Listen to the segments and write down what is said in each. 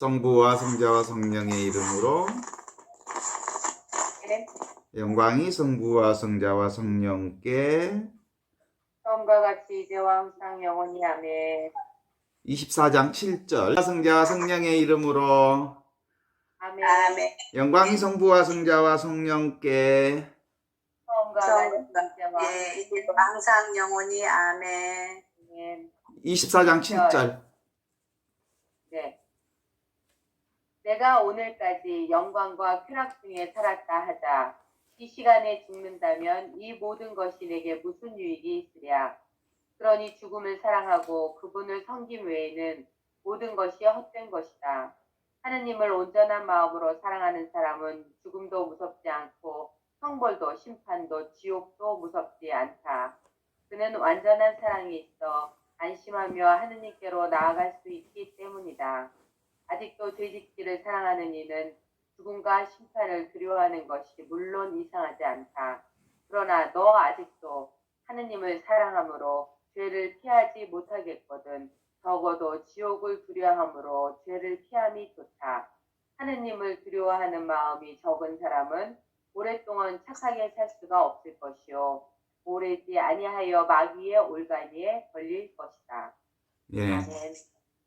성부와 성자와 성령의 이름으로 네. 영광이 성부와 성자와 성령께 처음과 같이 이제와 항상 영원히 아멘. 24장 7절 성자와 성령의 이름으로 아멘. 아멘. 영광이 성부와 성자와 성령께 처음과 같이 이제와 항상 영원히 아멘. 아멘. 24장 7절 네. 내가 오늘까지 영광과 쾌락 중에 살았다 하자. 이 시간에 죽는다면 이 모든 것이 내게 무슨 유익이 있으랴. 그러니 죽음을 사랑하고 그분을 섬김 외에는 모든 것이 헛된 것이다. 하느님을 온전한 마음으로 사랑하는 사람은 죽음도 무섭지 않고 형벌도 심판도 지옥도 무섭지 않다. 그는 완전한 사랑이 있어 안심하며 하느님께로 나아갈 수 있기 때문이다. 아직도 죄짓기를 사랑하는 이는 죽음과 심판을 두려워하는 것이 물론 이상하지 않다. 그러나 너 아직도 하느님을 사랑함으로 죄를 피하지 못하겠거든. 적어도 지옥을 두려워함으로 죄를 피함이 좋다. 하느님을 두려워하는 마음이 적은 사람은 오랫동안 착하게 살 수가 없을 것이요. 오래지 아니하여 마귀의 올가니에 걸릴 것이다. 예. 아멘.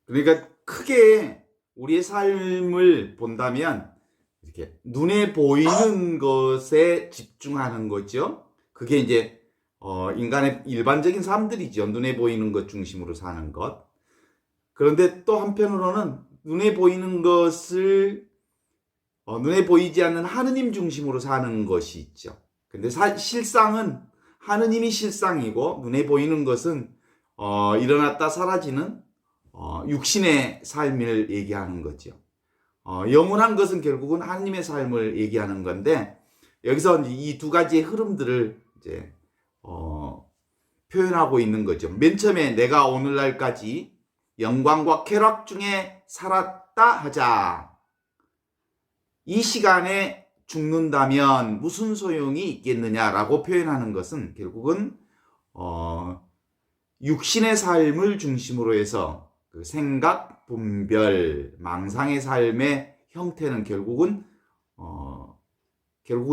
그러니까 크게 우리의 삶을 본다면 이렇게 눈에 보이는 것에 집중하는 거죠. 그게 이제 인간의 일반적인 삶들이죠. 눈에 보이는 것 중심으로 사는 것. 그런데 또 한편으로는 눈에 보이는 것을 눈에 보이지 않는 하느님 중심으로 사는 것이 있죠. 근데 실상은 하느님이 실상이고 눈에 보이는 것은 일어났다 사라지는 육신의 삶을 얘기하는 거죠. 영원한 것은 결국은 하느님의 삶을 얘기하는 건데 여기서 이 두 가지의 흐름들을 이제 표현하고 있는 거죠. 맨 처음에 내가 오늘날까지 영광과 쾌락 중에 살았다 하자. 이 시간에 죽는다면 무슨 소용이 있겠느냐라고 표현하는 것은 결국은 육신의 삶을 중심으로 해서 그 생각, 분별, 망상의 삶의 형태는 결국은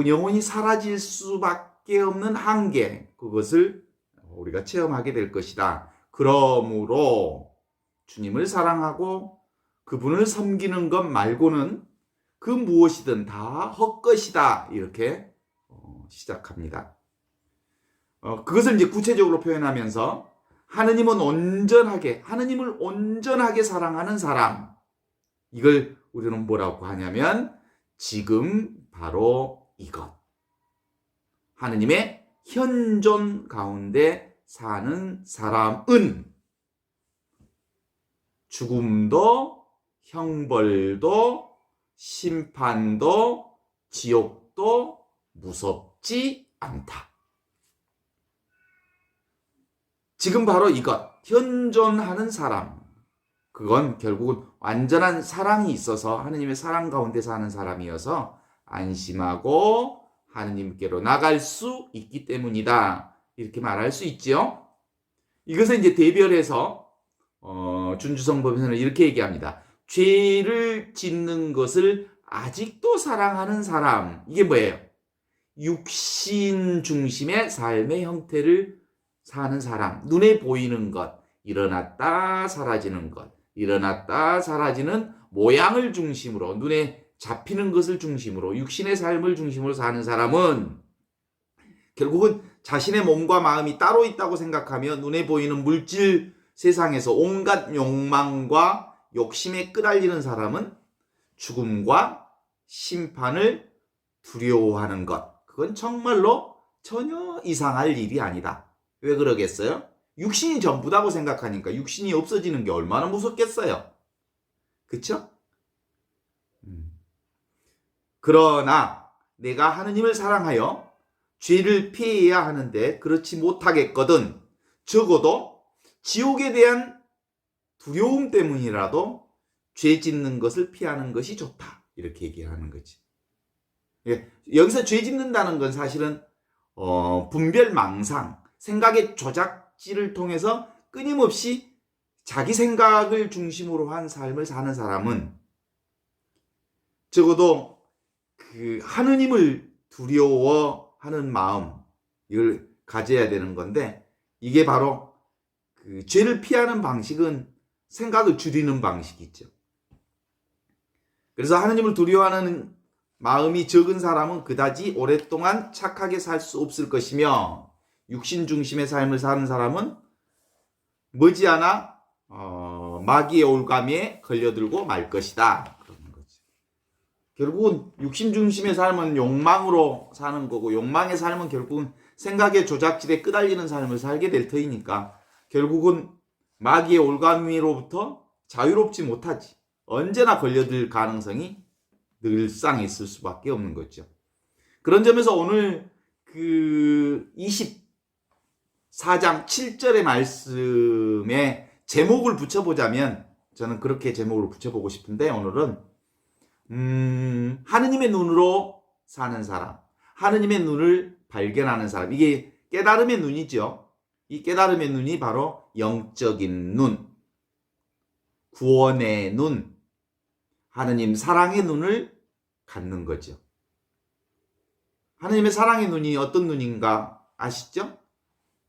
영원히 사라질 수밖에 없는 한계, 그것을 우리가 체험하게 될 것이다. 그러므로 주님을 사랑하고 그분을 섬기는 것 말고는 그 무엇이든 다 헛것이다. 이렇게 시작합니다. 그것을 이제 구체적으로 표현하면서 하느님을 온전하게 사랑하는 사람. 이걸 우리는 뭐라고 하냐면 지금 바로 이것. 하느님의 현존 가운데 사는 사람은 죽음도 형벌도 심판도 지옥도 무섭지 않다. 지금 바로 이것, 현존하는 사람. 그건 결국은 완전한 사랑이 있어서 하느님의 사랑 가운데 사는 사람이어서 안심하고 하느님께로 나갈 수 있기 때문이다. 이렇게 말할 수 있죠. 이것을 이제 대별해서 준주성법에서는 이렇게 얘기합니다. 죄를 짓는 것을 아직도 사랑하는 사람. 이게 뭐예요? 육신 중심의 삶의 형태를 사는 사람. 눈에 보이는 것, 일어났다 사라지는 것, 일어났다 사라지는 모양을 중심으로, 눈에 잡히는 것을 중심으로, 육신의 삶을 중심으로 사는 사람은 결국은 자신의 몸과 마음이 따로 있다고 생각하며 눈에 보이는 물질 세상에서 온갖 욕망과 욕심에 끄달리는 사람은 죽음과 심판을 두려워하는 것. 그건 정말로 전혀 이상할 일이 아니다. 왜 그러겠어요? 육신이 전부다고 생각하니까 육신이 없어지는 게 얼마나 무섭겠어요. 그쵸? 그러나 내가 하느님을 사랑하여 죄를 피해야 하는데 그렇지 못하겠거든. 적어도 지옥에 대한 두려움 때문이라도 죄 짓는 것을 피하는 것이 좋다. 이렇게 얘기하는 거지. 여기서 죄 짓는다는 건 사실은 분별 망상, 생각의 조작질을 통해서 끊임없이 자기 생각을 중심으로 한 삶을 사는 사람은 적어도 그 하느님을 두려워하는 마음, 이걸 가져야 되는 건데, 이게 바로 그 죄를 피하는 방식은 생각을 줄이는 방식이죠. 그래서 하느님을 두려워하는 마음이 적은 사람은 그다지 오랫동안 착하게 살 수 없을 것이며, 육신 중심의 삶을 사는 사람은 머지않아 마귀의 올가미에 걸려들고 말 것이다. 그러는 거죠. 결국은 육신 중심의 삶은 욕망으로 사는 거고, 욕망의 삶은 결국은 생각의 조작질에 끄달리는 삶을 살게 될 터이니까 결국은 마귀의 올가미로부터 자유롭지 못하지. 언제나 걸려들 가능성이 늘상 있을 수밖에 없는 거죠. 그런 점에서 오늘 그 24장 7절의 말씀에 제목을 붙여보자면, 저는 그렇게 제목을 붙여보고 싶은데, 오늘은 하느님의 눈으로 사는 사람, 하느님의 눈을 발견하는 사람, 이게 깨달음의 눈이죠. 이 깨달음의 눈이 바로 영적인 눈, 구원의 눈, 하느님 사랑의 눈을 갖는 거죠. 하느님의 사랑의 눈이 어떤 눈인가 아시죠?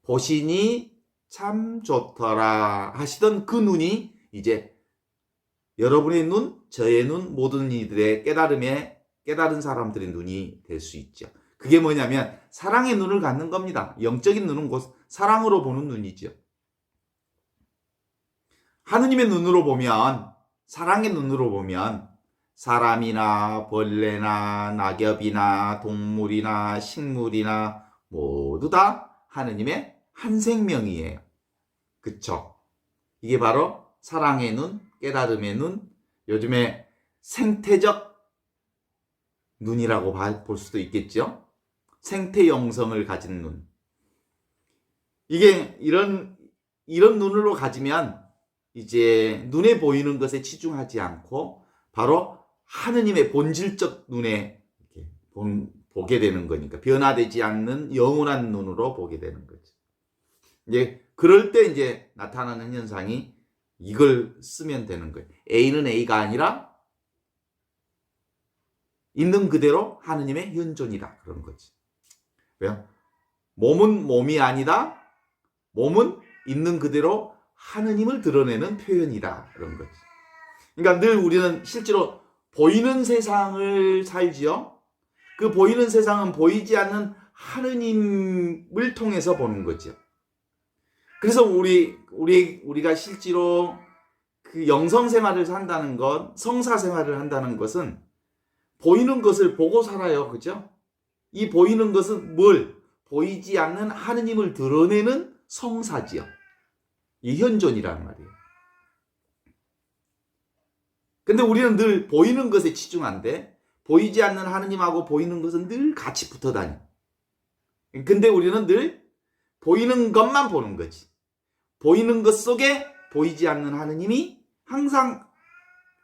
보시니 참 좋더라 하시던 그 눈이 이제 여러분의 눈, 저의 눈, 모든 이들의 깨달은 사람들의 눈이 될 수 있죠. 그게 뭐냐면 사랑의 눈을 갖는 겁니다. 영적인 눈은 곧 사랑으로 보는 눈이죠. 하느님의 눈으로 보면, 사랑의 눈으로 보면 사람이나 벌레나 낙엽이나 동물이나 식물이나 모두 다 하느님의 한 생명이에요. 그쵸? 이게 바로 사랑의 눈, 깨달음의 눈, 요즘에 생태적 눈이라고 볼 수도 있겠죠? 생태 영성을 가진 눈. 이게 이런 눈으로 가지면 이제 눈에 보이는 것에 치중하지 않고 바로 하느님의 본질적 눈에 이렇게 보게 되는 거니까, 변화되지 않는 영원한 눈으로 보게 되는 거죠. 이제 그럴 때 이제 나타나는 현상이 이걸 쓰면 되는 거예요. A는 A가 아니라 있는 그대로 하느님의 현존이다. 그런 거지. 왜요? 몸은 몸이 아니다. 몸은 있는 그대로 하느님을 드러내는 표현이다. 그런 거지. 그러니까 늘 우리는 실제로 보이는 세상을 살지요. 그 보이는 세상은 보이지 않는 하느님을 통해서 보는 거죠. 그래서 우리가 실제로 그 영성 생활을 산다는 것, 성사 생활을 한다는 것은 보이는 것을 보고 살아요. 그죠? 이 보이는 것은 뭘? 보이지 않는 하느님을 드러내는 성사지요. 이 현존이라는 말이에요. 근데 우리는 늘 보이는 것에 치중한데, 보이지 않는 하느님하고 보이는 것은 늘 같이 붙어 다녀. 근데 우리는 늘 보이는 것만 보는 거지. 보이는 것 속에 보이지 않는 하느님이 항상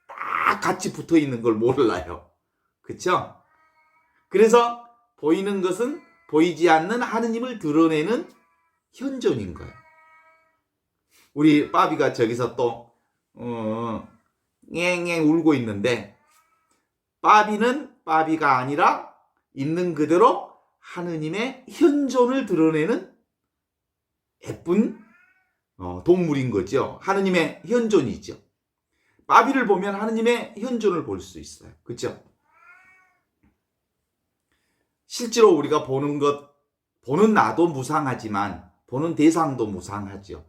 딱 같이 붙어 있는 걸 몰라요. 그쵸? 그래서 보이는 것은 보이지 않는 하느님을 드러내는 현존인 거예요. 우리 빠비가 저기서 또 앵앵 울고 있는데, 빠비는 빠비가 아니라 있는 그대로 하느님의 현존을 드러내는 예쁜 동물인 거죠. 하느님의 현존이죠. 빠비를 보면 하느님의 현존을 볼 수 있어요. 그렇죠? 실제로 우리가 보는 나도 무상하지만 보는 대상도 무상하죠.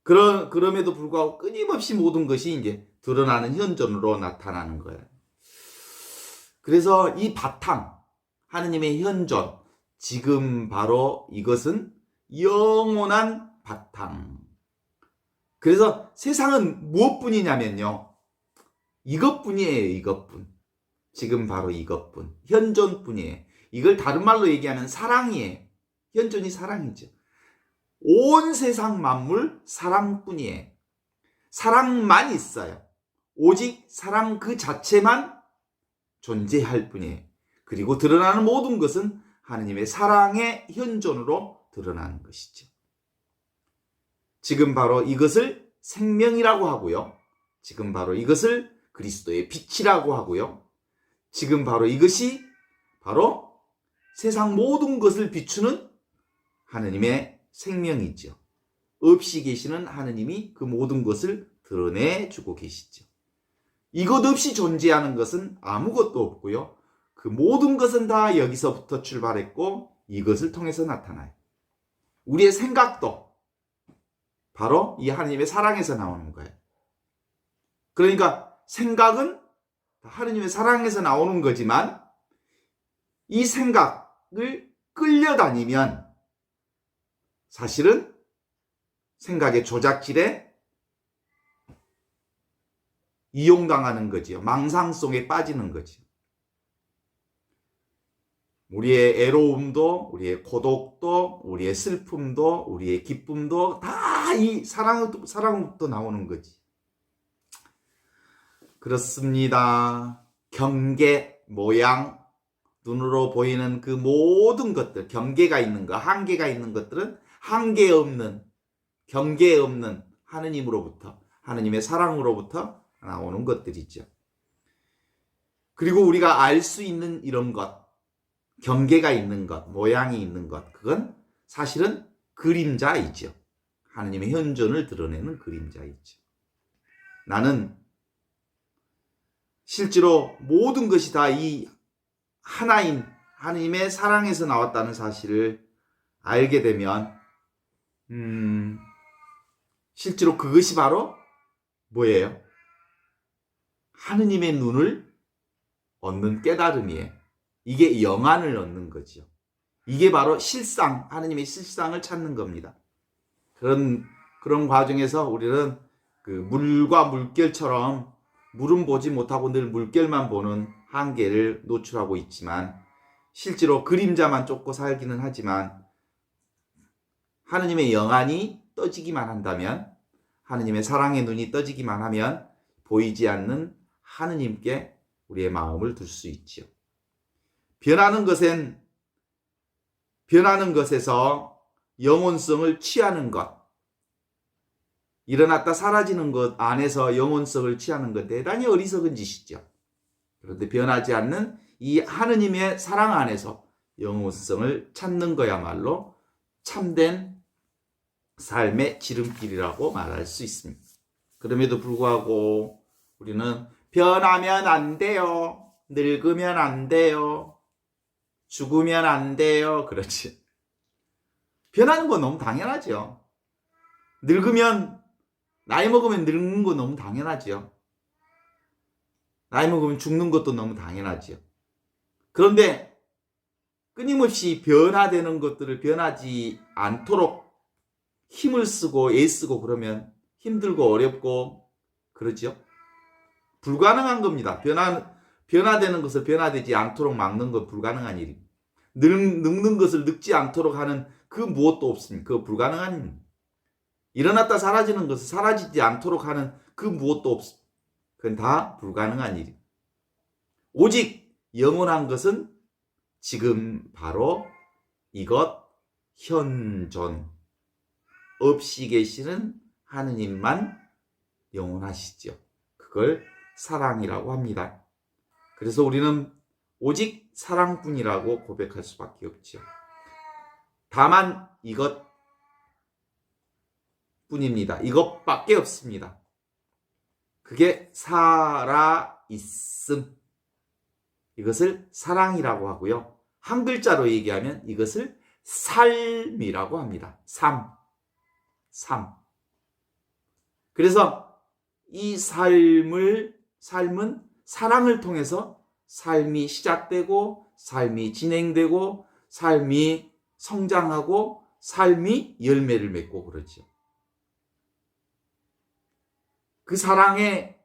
그럼에도 불구하고 끊임없이 모든 것이 이제 드러나는 현존으로 나타나는 거예요. 그래서 이 바탕, 하느님의 현존, 지금 바로 이것은 영원한 바탕. 그래서 세상은 무엇뿐이냐면요, 이것뿐이에요. 이것뿐. 지금 바로 이것뿐. 현존뿐이에요. 이걸 다른 말로 얘기하면 사랑이에요. 현존이 사랑이죠. 온 세상 만물 사랑뿐이에요. 사랑만 있어요. 오직 사랑 그 자체만 존재할 뿐이에요. 그리고 드러나는 모든 것은 하느님의 사랑의 현존으로 드러나는 것이죠. 지금 바로 이것을 생명이라고 하고요. 지금 바로 이것을 그리스도의 빛이라고 하고요. 지금 바로 이것이 바로 세상 모든 것을 비추는 하느님의 생명이죠. 없이 계시는 하느님이 그 모든 것을 드러내주고 계시죠. 이것 없이 존재하는 것은 아무것도 없고요. 그 모든 것은 다 여기서부터 출발했고 이것을 통해서 나타나요. 우리의 생각도 바로 이 하느님의 사랑에서 나오는 거예요. 그러니까 생각은 하느님의 사랑에서 나오는 거지만 이 생각을 끌려다니면 사실은 생각의 조작질에 이용당하는 거지요. 망상 속에 빠지는 거지요. 우리의 애로움도, 우리의 고독도, 우리의 슬픔도, 우리의 기쁨도 다 이 사랑으로부터 나오는 거지. 그렇습니다. 경계, 모양, 눈으로 보이는 그 모든 것들, 경계가 있는 것, 한계가 있는 것들은 한계 없는, 경계 없는 하느님으로부터, 하느님의 사랑으로부터 나오는 것들이죠. 그리고 우리가 알 수 있는 이런 것, 경계가 있는 것, 모양이 있는 것, 그건 사실은 그림자이죠. 하느님의 현존을 드러내는 그림자이죠. 나는 실제로 모든 것이 다 이 하나인 하느님의 사랑에서 나왔다는 사실을 알게 되면 실제로 그것이 바로 뭐예요? 하느님의 눈을 얻는 깨달음이에요. 이게 영안을 얻는 거죠. 이게 바로 실상, 하느님의 실상을 찾는 겁니다. 그런 과정에서 우리는 그 물과 물결처럼 물은 보지 못하고 늘 물결만 보는 한계를 노출하고 있지만 실제로 그림자만 쫓고 살기는 하지만 하느님의 영안이 떠지기만 한다면, 하느님의 사랑의 눈이 떠지기만 하면 보이지 않는 하느님께 우리의 마음을 둘 수 있지요. 변하는 것에서 영혼성을 취하는 것, 일어났다 사라지는 것 안에서 영혼성을 취하는 것, 대단히 어리석은 짓이죠. 그런데 변하지 않는 이 하느님의 사랑 안에서 영혼성을 찾는 거야말로 참된 삶의 지름길이라고 말할 수 있습니다. 그럼에도 불구하고 우리는 변하면 안 돼요. 늙으면 안 돼요. 죽으면 안 돼요. 그렇지. 변하는 건 너무 당연하죠. 나이 먹으면 늙는 건 너무 당연하죠. 나이 먹으면 죽는 것도 너무 당연하죠. 그런데 끊임없이 변화되는 것들을 변하지 않도록 힘을 쓰고 애쓰고 그러면 힘들고 어렵고 그러죠. 불가능한 겁니다. 변화되는 것을 변화되지 않도록 막는 건 불가능한 일입니다. 늙는 것을 늙지 않도록 하는 그 무엇도 없습니다. 그거 불가능한 일입니다. 일어났다 사라지는 것을 사라지지 않도록 하는 그 무엇도 없습니다. 그건 다 불가능한 일입니다. 오직 영원한 것은 지금 바로 이것 현존, 없이 계시는 하느님만 영원하시죠. 그걸 사랑이라고 합니다. 그래서 우리는 오직 사랑뿐이라고 고백할 수밖에 없죠. 다만 이것 뿐입니다. 이것밖에 없습니다. 그게 살아있음. 이것을 사랑이라고 하고요. 한 글자로 얘기하면 이것을 삶이라고 합니다. 삶. 그래서 이 삶은 사랑을 통해서 삶이 시작되고, 삶이 진행되고, 삶이 성장하고, 삶이 열매를 맺고 그러죠. 그 사랑의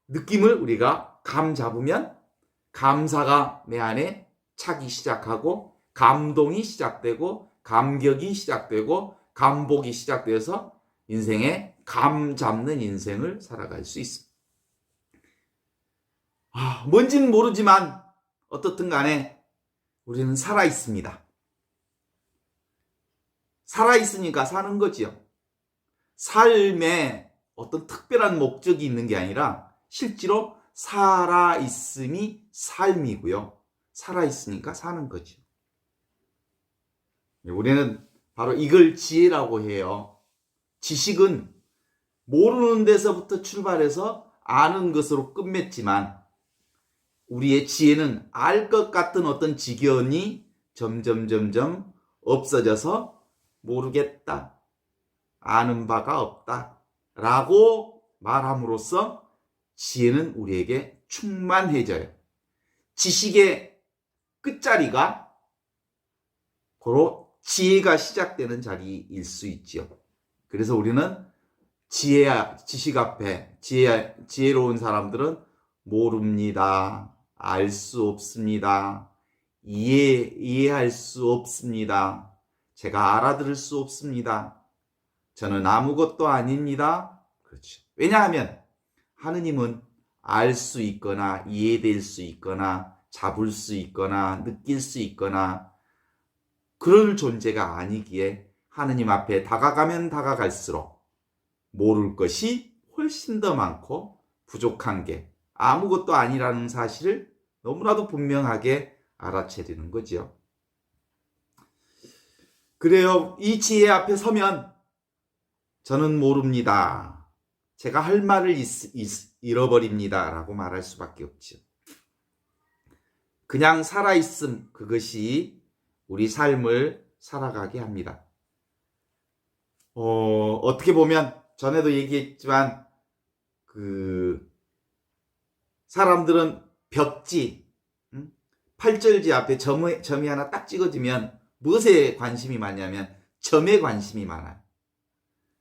느낌을 우리가 감 잡으면 감사가 내 안에 차기 시작하고, 감동이 시작되고, 감격이 시작되고, 감복이 시작되어서 인생에 감 잡는 인생을 살아갈 수 있습니다. 뭔지는 모르지만 어떻든 간에 우리는 살아있습니다. 살아있으니까 사는 거지요. 삶에 어떤 특별한 목적이 있는 게 아니라 실제로 살아있음이 삶이고요. 살아있으니까 사는 거죠. 우리는 바로 이걸 지혜라고 해요. 지식은 모르는 데서부터 출발해서 아는 것으로 끝맺지만 우리의 지혜는 알 것 같은 어떤 지견이 점점 없어져서 모르겠다, 아는 바가 없다 라고 말함으로써 지혜는 우리에게 충만해져요. 지식의 끝자리가 바로 지혜가 시작되는 자리일 수 있지요. 그래서 우리는 지식 앞에 지혜로운 사람들은 모릅니다, 알 수 없습니다, 이해할 수 없습니다, 제가 알아들을 수 없습니다, 저는 아무것도 아닙니다. 그렇죠. 왜냐하면 하느님은 알 수 있거나 이해될 수 있거나 잡을 수 있거나 느낄 수 있거나 그럴 존재가 아니기에 하느님 앞에 다가가면 다가갈수록 모를 것이 훨씬 더 많고 부족한 게 아무것도 아니라는 사실을 너무나도 분명하게 알아채리는 거죠. 그래요. 이 지혜 앞에 서면 저는 모릅니다, 제가 할 말을 잃어버립니다 라고 말할 수밖에 없죠. 그냥 살아있음, 그것이 우리 삶을 살아가게 합니다. 어떻게 보면 전에도 얘기했지만 사람들은 벽지, 팔절지 앞에 점이 하나 딱 찍어지면 무엇에 관심이 많냐면 점에 관심이 많아요.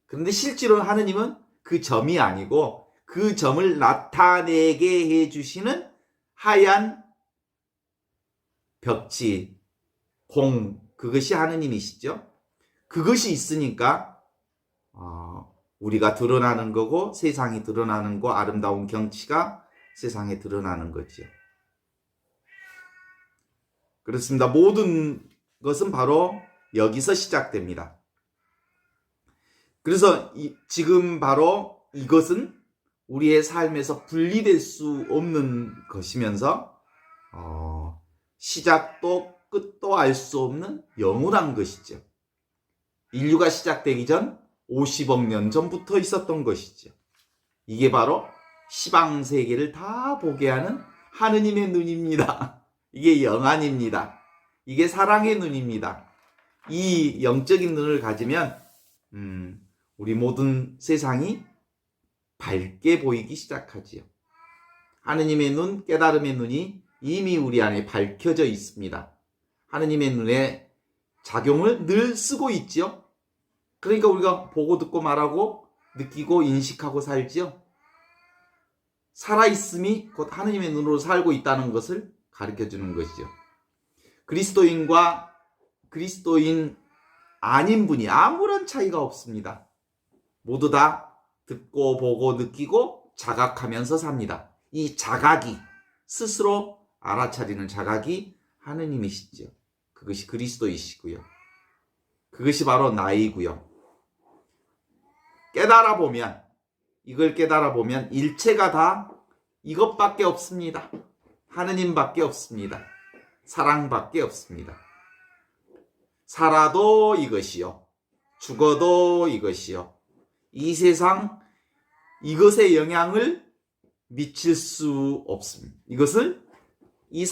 그런데 실제로 하느님은 그 점이 아니고 그 점을 나타내게 해주시는 하얀 벽지, 그것이 하느님이시죠. 그것이 있으니까 우리가 드러나는 거고 세상이 드러나는 거, 아름다운 경치가 세상에 드러나는 거죠. 그렇습니다. 모든 것은 바로 여기서 시작됩니다. 그래서 지금 바로 이것은 우리의 삶에서 분리될 수 없는 것이면서 시작도 끝도 알 수 없는 영원한 것이죠. 인류가 시작되기 전 50억 년 전부터 있었던 것이죠. 이게 바로 시방세계를 다 보게 하는 하느님의 눈입니다. 이게 영안입니다. 이게 사랑의 눈입니다. 이 영적인 눈을 가지면 우리 모든 세상이 밝게 보이기 시작하지요. 하느님의 눈, 깨달음의 눈이 이미 우리 안에 밝혀져 있습니다. 하느님의 눈에 작용을 늘 쓰고 있지요. 그러니까 우리가 보고 듣고 말하고 느끼고 인식하고 살지요. 살아있음이 곧 하느님의 눈으로 살고 있다는 것을 가르쳐주는 것이죠. 그리스도인과 그리스도인 아닌 분이 아무런 차이가 없습니다. 모두 다 듣고 보고 느끼고 자각하면서 삽니다. 이 자각이, 스스로 알아차리는 자각이 하느님이시죠. 그것이 그리스도이시고요. 그것이 바로 나이고요. 이걸 깨달아 보면 일체가 다 이것밖에 없습니다. 하느님밖에 없습니다. 사랑밖에 없습니다. 살아도 이것이요, 죽어도 이것이요, 이 세상 이것에 영향을 미칠 수 없습니다. 이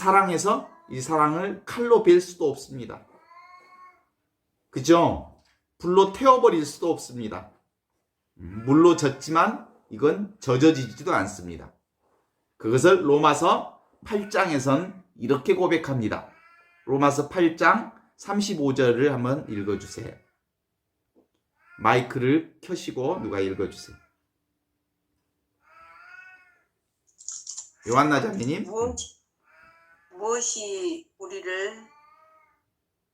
사랑을 칼로 벨 수도 없습니다. 그죠? 불로 태워버릴 수도 없습니다. 물로 젖지만 이건 젖어지지도 않습니다. 그것을 로마서 8장에선 이렇게 고백합니다. 로마서 8장 35절을 한번 읽어주세요. 마이크를 켜시고 누가 읽어주세요. 요한나 자매님. 무엇이 우리를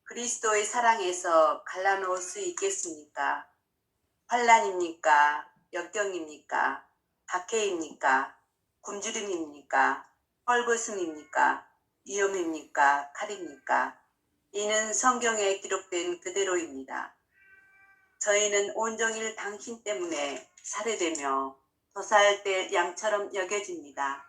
그리스도의 사랑에서 갈라놓을 수 있겠습니까? 환난입니까? 역경입니까? 박해입니까? 굶주림입니까? 헐벗음입니까? 위험입니까? 칼입니까? 이는 성경에 기록된 그대로입니다. 저희는 온종일 당신 때문에 살해되며 도살될 양처럼 여겨집니다.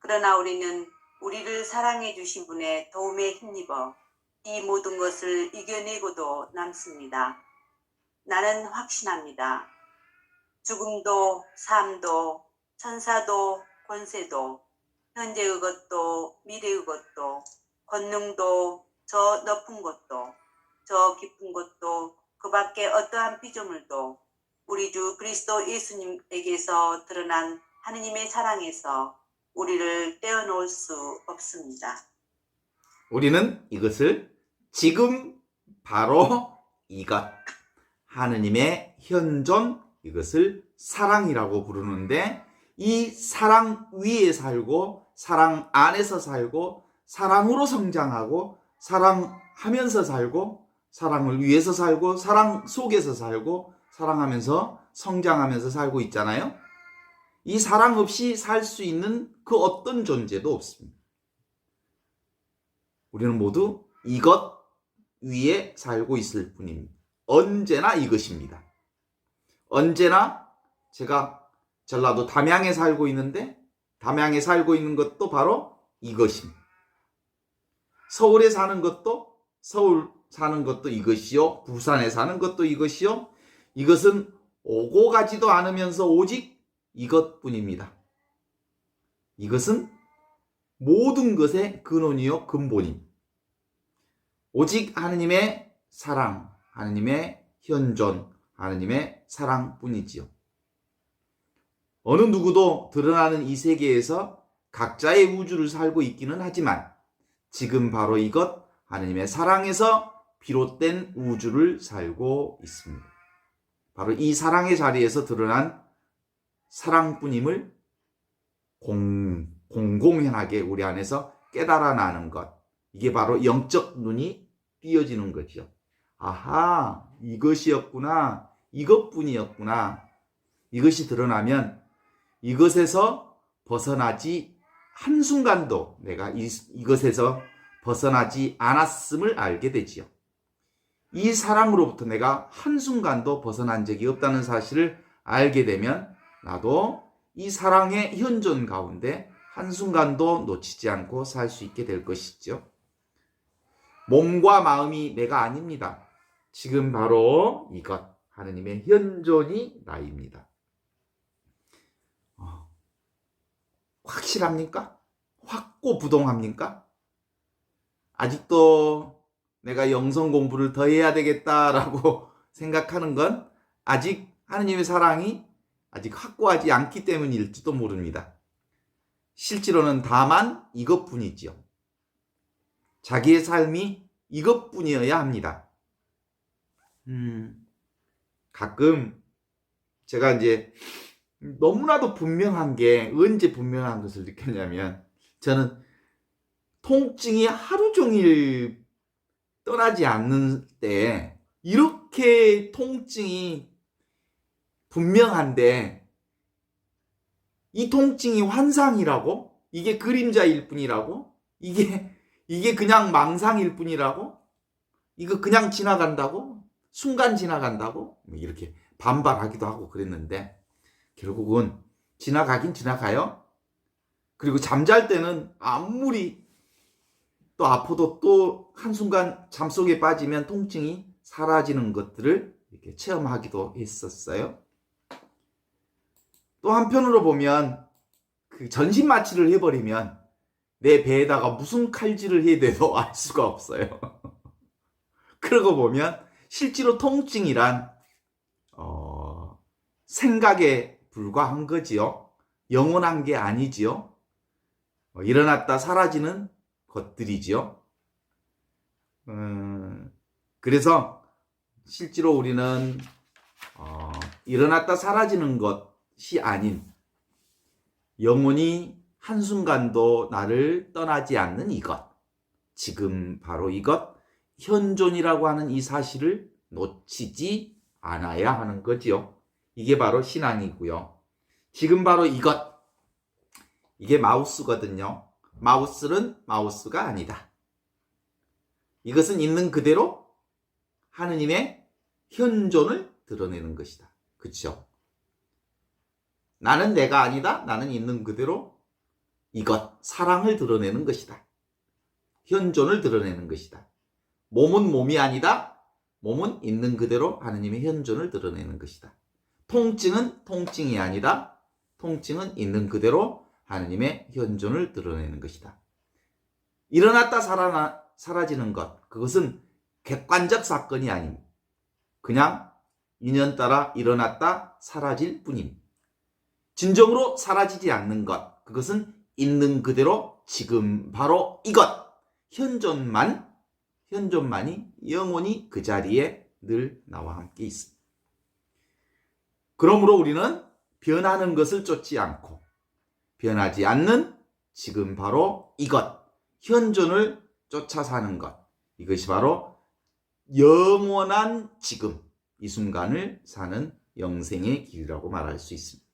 그러나 우리는 우리를 사랑해 주신 분의 도움에 힘입어 이 모든 것을 이겨내고도 남습니다. 나는 확신합니다. 죽음도 삶도 천사도 권세도 현재의 것도 미래의 것도 권능도 저 높은 것도 저 깊은 것도 그 밖에 어떠한 피조물도 우리 주 그리스도 예수님에게서 드러난 하느님의 사랑에서 우리를 떼어놓을 수 없습니다. 우리는 이것을 지금 바로 이것, 하느님의 현존, 이것을 사랑이라고 부르는데, 이 사랑 위에 살고 사랑 안에서 살고 사랑으로 성장하고 사랑하면서 살고 사랑을 위해서 살고 사랑 속에서 살고 사랑하면서 성장하면서 살고 있잖아요. 이 사랑 없이 살 수 있는 그 어떤 존재도 없습니다. 우리는 모두 이것 위에 살고 있을 뿐입니다. 언제나 이것입니다. 언제나 제가 전라도 담양에 살고 있는데 담양에 살고 있는 것도 바로 이것입니다. 서울에 사는 것도 서울 사는 것도 이것이요. 부산에 사는 것도 이것이요. 이것은 오고 가지도 않으면서 오직 이것뿐입니다. 이것은 모든 것의 근원이요 근본입니다. 오직 하느님의 사랑, 하느님의 현존, 하느님의 사랑뿐이지요. 어느 누구도 드러나는 이 세계에서 각자의 우주를 살고 있기는 하지만 지금 바로 이것 하느님의 사랑에서 비롯된 우주를 살고 있습니다. 바로 이 사랑의 자리에서 드러난 사랑뿐임을 공공연하게 우리 안에서 깨달아나는 것, 이게 바로 영적 눈이 띄어지는 거죠. 아하, 이것이었구나, 이것뿐이었구나. 이것이 드러나면 이것에서 벗어나지 한순간도 내가 이것에서 벗어나지 않았음을 알게 되지요. 이 사랑으로부터 내가 한순간도 벗어난 적이 없다는 사실을 알게 되면 나도 이 사랑의 현존 가운데 한순간도 놓치지 않고 살 수 있게 될 것이죠. 몸과 마음이 내가 아닙니다. 지금 바로 이것, 하느님의 현존이 나입니다. 확실합니까? 확고부동합니까? 아직도 내가 영성 공부를 더 해야 되겠다라고 생각하는 건 아직 하느님의 사랑이 아직 확고하지 않기 때문일지도 모릅니다. 실제로는 다만 이것뿐이지요. 자기의 삶이 이것뿐이어야 합니다. 가끔 제가 이제 너무나도 분명한 게 언제 분명한 것을 느꼈냐면 저는 통증이 하루 종일 떠나지 않는 때 이렇게 통증이 분명한데 이 통증이 환상이라고? 이게 그림자일 뿐이라고? 이게 그냥 망상일 뿐이라고? 이거 그냥 지나간다고? 순간 지나간다고? 이렇게 반발하기도 하고 그랬는데 결국은 지나가긴 지나가요. 그리고 잠잘 때는 아무리 또 아파도 또 한순간 잠속에 빠지면 통증이 사라지는 것들을 이렇게 체험하기도 했었어요. 또 한편으로 보면 그 전신 마취를 해버리면 내 배에다가 무슨 칼질을 해야 돼도 알 수가 없어요. 그러고 보면 실제로 통증이란 생각에 불과한 거지요. 영원한 게 아니지요. 일어났다 사라지는 것들이지요. 그래서 실제로 우리는 일어났다 사라지는 것이 아닌 영원히 한순간도 나를 떠나지 않는 이것, 지금 바로 이것, 현존이라고 하는 이 사실을 놓치지 않아야 하는 거지요. 이게 바로 신앙이고요. 지금 바로 이것, 이게 마우스거든요. 마우스는 마우스가 아니다. 이것은 있는 그대로 하느님의 현존을 드러내는 것이다. 그렇죠? 나는 내가 아니다. 나는 있는 그대로 이것, 사랑을 드러내는 것이다. 현존을 드러내는 것이다. 몸은 몸이 아니다. 몸은 있는 그대로 하느님의 현존을 드러내는 것이다. 통증은 통증이 아니다. 통증은 있는 그대로 하느님의 현존을 드러내는 것이다. 일어났다 사라지는 것, 그것은 객관적 사건이 아님. 그냥 인연 따라 일어났다 사라질 뿐임. 진정으로 사라지지 않는 것, 그것은 있는 그대로 지금 바로 이것, 현존만이 영원히 그 자리에 늘 나와 함께 있습니다. 그러므로 우리는 변하는 것을 쫓지 않고 변하지 않는 지금 바로 이것, 현존을 쫓아 사는 것, 이것이 바로 영원한 지금, 이 순간을 사는 영생의 길이라고 말할 수 있습니다.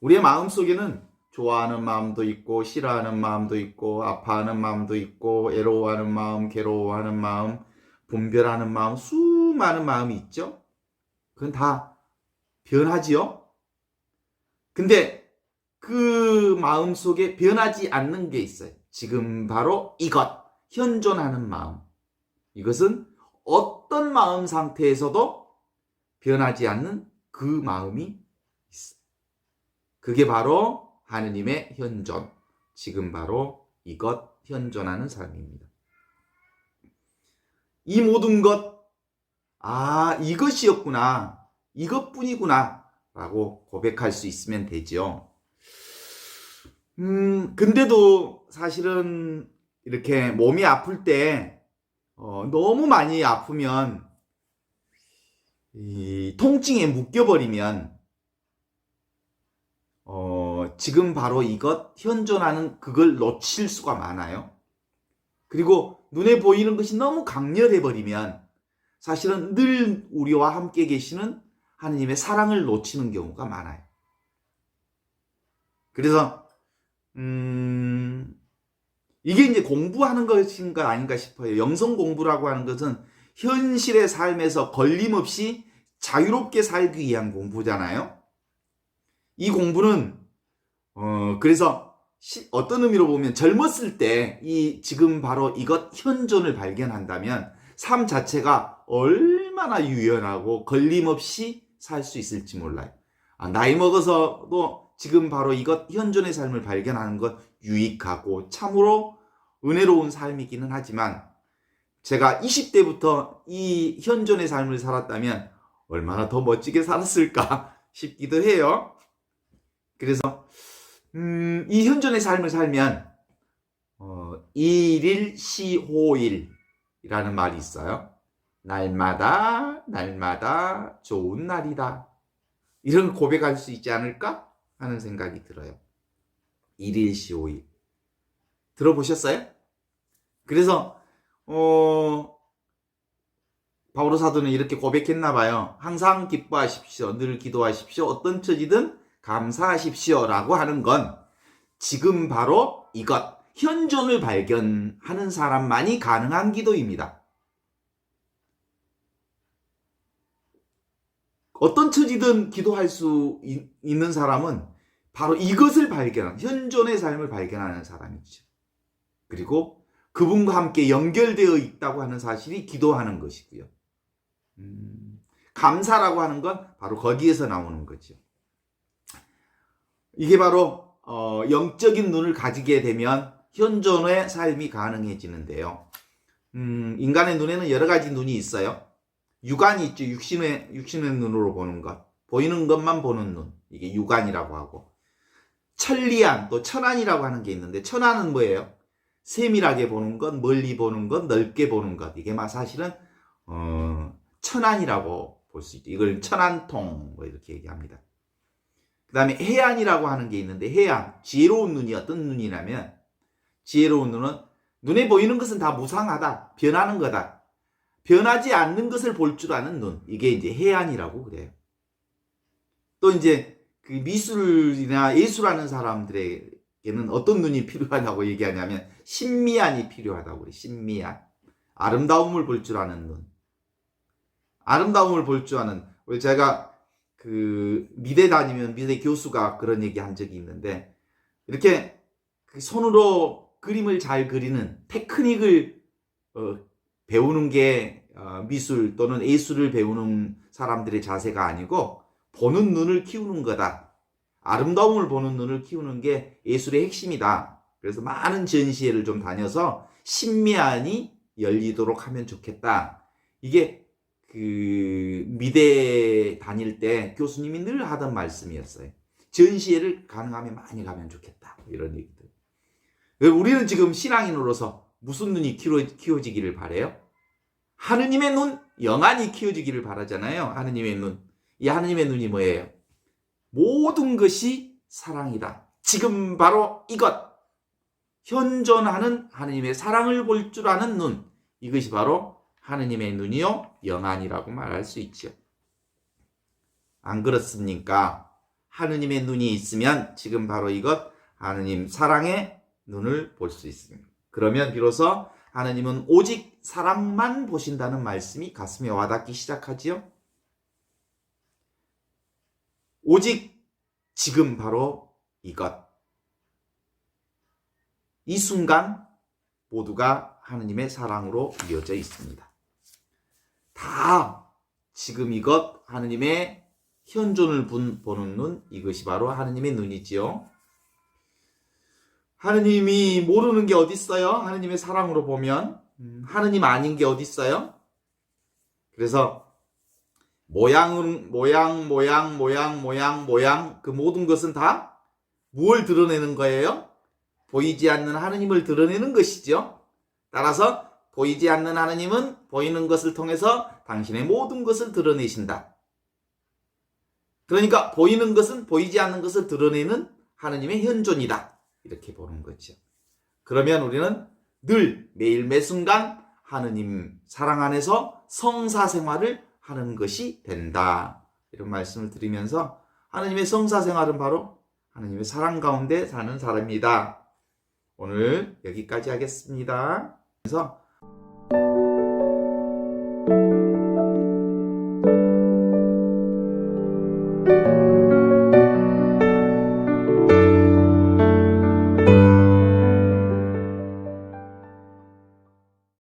우리의 마음속에는 좋아하는 마음도 있고 싫어하는 마음도 있고 아파하는 마음도 있고 외로워하는 마음, 괴로워하는 마음, 분별하는 마음, 수많은 마음이 있죠. 그건 다 변하지요. 근데 그 마음 속에 변하지 않는 게 있어요. 지금 바로 이것, 현존하는 마음. 이것은 어떤 마음 상태에서도 변하지 않는 그 마음이 있어요. 그게 바로 하느님의 현존, 지금 바로 이것 현존하는 삶입니다. 이 모든 것, 이것이었구나, 이것뿐이구나 라고 고백할 수 있으면 되죠. 근데도 사실은 이렇게 몸이 아플 때 너무 많이 아프면 이 통증에 묶여버리면 지금 바로 이것 현존하는 그걸 놓칠 수가 많아요. 그리고 눈에 보이는 것이 너무 강렬해 버리면 사실은 늘 우리와 함께 계시는 하느님의 사랑을 놓치는 경우가 많아요. 그래서 이게 이제 공부하는 것인가 아닌가 싶어요. 영성 공부라고 하는 것은 현실의 삶에서 걸림없이 자유롭게 살기 위한 공부잖아요. 이 공부는 그래서 어떤 의미로 보면 젊었을 때 이 지금 바로 이것 현존을 발견한다면 삶 자체가 얼마나 유연하고 걸림없이 살 수 있을지 몰라요. 나이 먹어서도 지금 바로 이것 현존의 삶을 발견하는 것 유익하고 참으로 은혜로운 삶이기는 하지만 제가 20대부터 이 현존의 삶을 살았다면 얼마나 더 멋지게 살았을까 싶기도 해요. 그래서 이 현존의 삶을 살면 일일시호일이라는 말이 있어요. 날마다 좋은 날이다. 이런 걸 고백할 수 있지 않을까 하는 생각이 들어요. 일일시호일 들어보셨어요? 그래서 바오로 사도는 이렇게 고백했나 봐요. 항상 기뻐하십시오. 늘 기도하십시오. 어떤 처지든 감사하십시오라고 하는 건 지금 바로 이것 현존을 발견하는 사람만이 가능한 기도입니다. 어떤 처지든 기도할 수 있는 사람은 바로 이것을 발견한 현존의 삶을 발견하는 사람이죠. 그리고 그분과 함께 연결되어 있다고 하는 사실이 기도하는 것이고요. 감사라고 하는 건 바로 거기에서 나오는 거죠. 이게 바로 영적인 눈을 가지게 되면 현존의 삶이 가능해지는데요. 인간의 눈에는 여러 가지 눈이 있어요. 육안이 있죠. 육신의 눈으로 보는 것. 보이는 것만 보는 눈. 이게 육안이라고 하고. 천리안, 또 천안이라고 하는 게 있는데 천안은 뭐예요? 세밀하게 보는 것, 멀리 보는 것, 넓게 보는 것. 이게 사실은 천안이라고 볼 수 있죠. 이걸 천안통 뭐 이렇게 얘기합니다. 그 다음에 해안이라고 하는 게 있는데 해안, 지혜로운 눈이 어떤 눈이냐면 지혜로운 눈은 눈에 보이는 것은 다 무상하다. 변하는 거다. 변하지 않는 것을 볼 줄 아는 눈. 이게 이제 해안이라고 그래요. 또 이제 그 미술이나 예술하는 사람들에게는 어떤 눈이 필요하다고 얘기하냐면 신미안이 필요하다고 그래요. 신미안. 아름다움을 볼 줄 아는 눈. 아름다움을 볼 줄 아는. 제가 그 미대 다니면 미대 교수가 그런 얘기 한 적이 있는데 이렇게 손으로 그림을 잘 그리는 테크닉을 배우는 게 미술 또는 예술을 배우는 사람들의 자세가 아니고 보는 눈을 키우는 거다. 아름다움을 보는 눈을 키우는 게 예술의 핵심이다. 그래서 많은 전시회를 좀 다녀서 신미안이 열리도록 하면 좋겠다. 이게 미대 다닐 때 교수님이 늘 하던 말씀이었어요. 전시회를 가능하면 많이 가면 좋겠다. 이런 얘기들. 우리는 지금 신앙인으로서 무슨 눈이 키워지기를 바래요? 하느님의 눈, 영안이 키워지기를 바라잖아요. 하느님의 눈. 이 하느님의 눈이 뭐예요? 모든 것이 사랑이다. 지금 바로 이것. 현존하는 하느님의 사랑을 볼 줄 아는 눈. 이것이 바로 하느님의 눈이요, 영안이라고 말할 수 있죠. 안 그렇습니까? 하느님의 눈이 있으면 지금 바로 이것, 하느님 사랑의 눈을 볼 수 있습니다. 그러면 비로소 하느님은 오직 사랑만 보신다는 말씀이 가슴에 와닿기 시작하지요. 오직 지금 바로 이것. 이 순간 모두가 하느님의 사랑으로 이어져 있습니다. 다 지금 이것, 하느님의 현존을 보는 눈, 이것이 바로 하느님의 눈이지요. 하느님이 모르는 게 어디 있어요? 하느님의 사랑으로 보면 하느님 아닌 게 어디 있어요? 그래서 모양 그 모든 것은 다 무엇을 드러내는 거예요? 보이지 않는 하느님을 드러내는 것이죠. 따라서 보이지 않는 하느님은 보이는 것을 통해서 당신의 모든 것을 드러내신다. 그러니까 보이는 것은 보이지 않는 것을 드러내는 하느님의 현존이다. 이렇게 보는 거죠. 그러면 우리는 늘 매일 매순간 하느님 사랑 안에서 성사 생활을 하는 것이 된다. 이런 말씀을 드리면서 하느님의 성사 생활은 바로 하느님의 사랑 가운데 사는 사람입니다. 오늘 여기까지 하겠습니다. 그래서